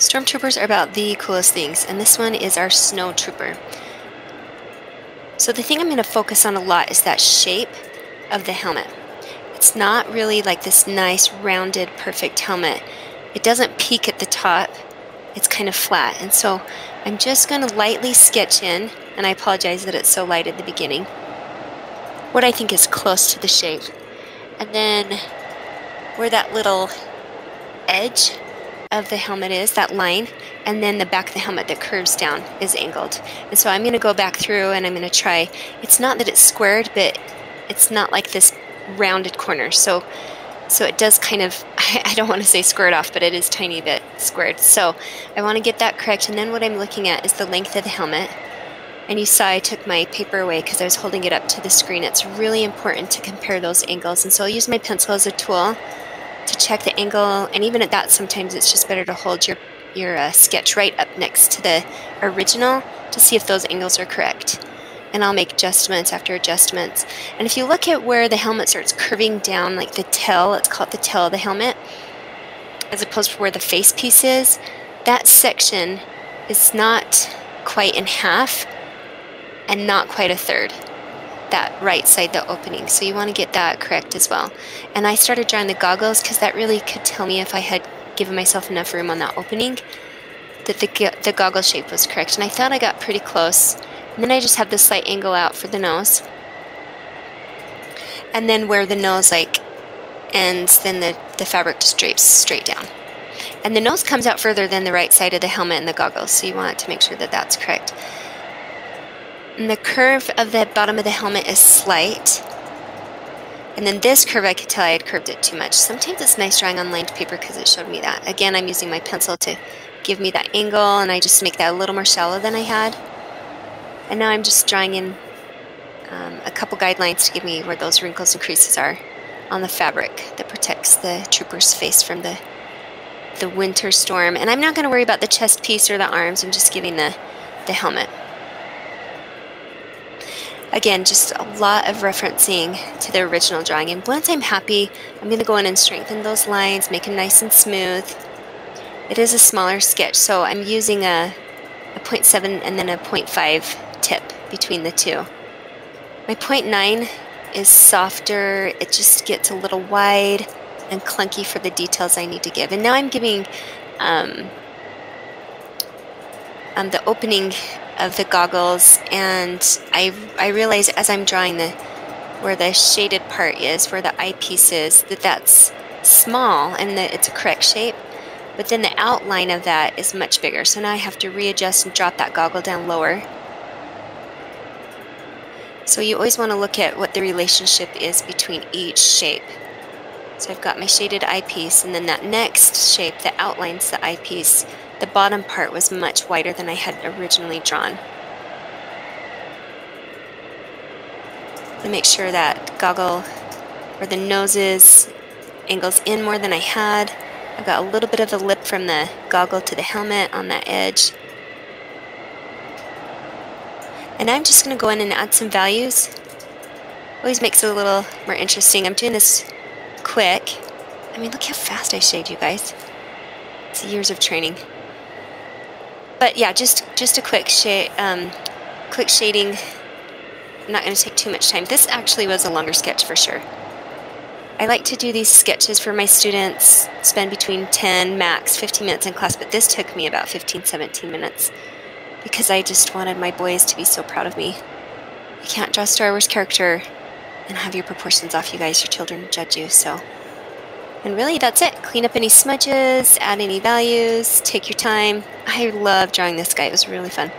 Stormtroopers are about the coolest things, and this one is our snow trooper. So the thing I'm going to focus on a lot is that shape of the helmet. It's not really like this nice rounded perfect helmet. It doesn't peak at the top. It's kind of flat, and so I'm just going to lightly sketch in, and I apologize that it's so light at the beginning, what I think is close to the shape. And then where that little edge of the helmet is, that line, and then the back of the helmet that curves down is angled. And so I'm going to go back through and I'm going to try, it's not that it's squared, but it's not like this rounded corner. So it does kind of, I don't want to say squared off, but it is tiny bit squared. So I want to get that correct. And then what I'm looking at is the length of the helmet. And you saw I took my paper away because I was holding it up to the screen. It's really important to compare those angles. And so I'll use my pencil as a tool to check the angle, and even at that, sometimes it's just better to hold your sketch right up next to the original to see if those angles are correct. And I'll make adjustments after adjustments. And if you look at where the helmet starts curving down, like the tail, let's call it the tail of the helmet, as opposed to where the face piece is, that section is not quite in half and not quite a third. That right side, the opening. So you want to get that correct as well. And I started drawing the goggles because that really could tell me if I had given myself enough room on that opening, that the goggle shape was correct. And I thought I got pretty close. And then I just have this slight angle out for the nose. And then where the nose ends, then the fabric just drapes straight down. And the nose comes out further than the right side of the helmet and the goggles. So you want to make sure that that's correct. And the curve of the bottom of the helmet is slight. And then this curve, I could tell I had curved it too much. Sometimes it's nice drawing on lined paper because it showed me that. Again, I'm using my pencil to give me that angle, and I just make that a little more shallow than I had. And now I'm just drawing in a couple guidelines to give me where those wrinkles and creases are on the fabric that protects the trooper's face from the winter storm. And I'm not going to worry about the chest piece or the arms. I'm just giving the helmet. Again, just a lot of referencing to the original drawing. And once I'm happy, I'm going to go in and strengthen those lines, make them nice and smooth. It is a smaller sketch, so I'm using a 0.7 and then a 0.5 tip between the two. My 0.9 is softer. It just gets a little wide and clunky for the details I need to give. And now I'm giving the opening of the goggles, and I realize as I'm drawing where the shaded part is, where the eyepiece is, that's small and that it's a correct shape, but then the outline of that is much bigger. So now I have to readjust and drop that goggle down lower. So you always want to look at what the relationship is between each shape. So I've got my shaded eyepiece, and then that next shape that outlines the eyepiece, the bottom part was much wider than I had originally drawn. To make sure that goggle where the nose is angles in more than I had. I've got a little bit of a lip from the goggle to the helmet on that edge. And I'm just going to go in and add some values. Always makes it a little more interesting. I'm doing this quick. I mean, look how fast I shade, you guys. It's years of training. But yeah, just a quick shading. I'm not going to take too much time. This actually was a longer sketch for sure. I like to do these sketches for my students, spend between 10, max 15 minutes in class, but this took me about 15, 17 minutes because I just wanted my boys to be so proud of me. You can't draw a Star Wars character and have your proportions off, you guys. Your children judge you, so. And really, that's it. Clean up any smudges, add any values, take your time. I love drawing this guy. It was really fun.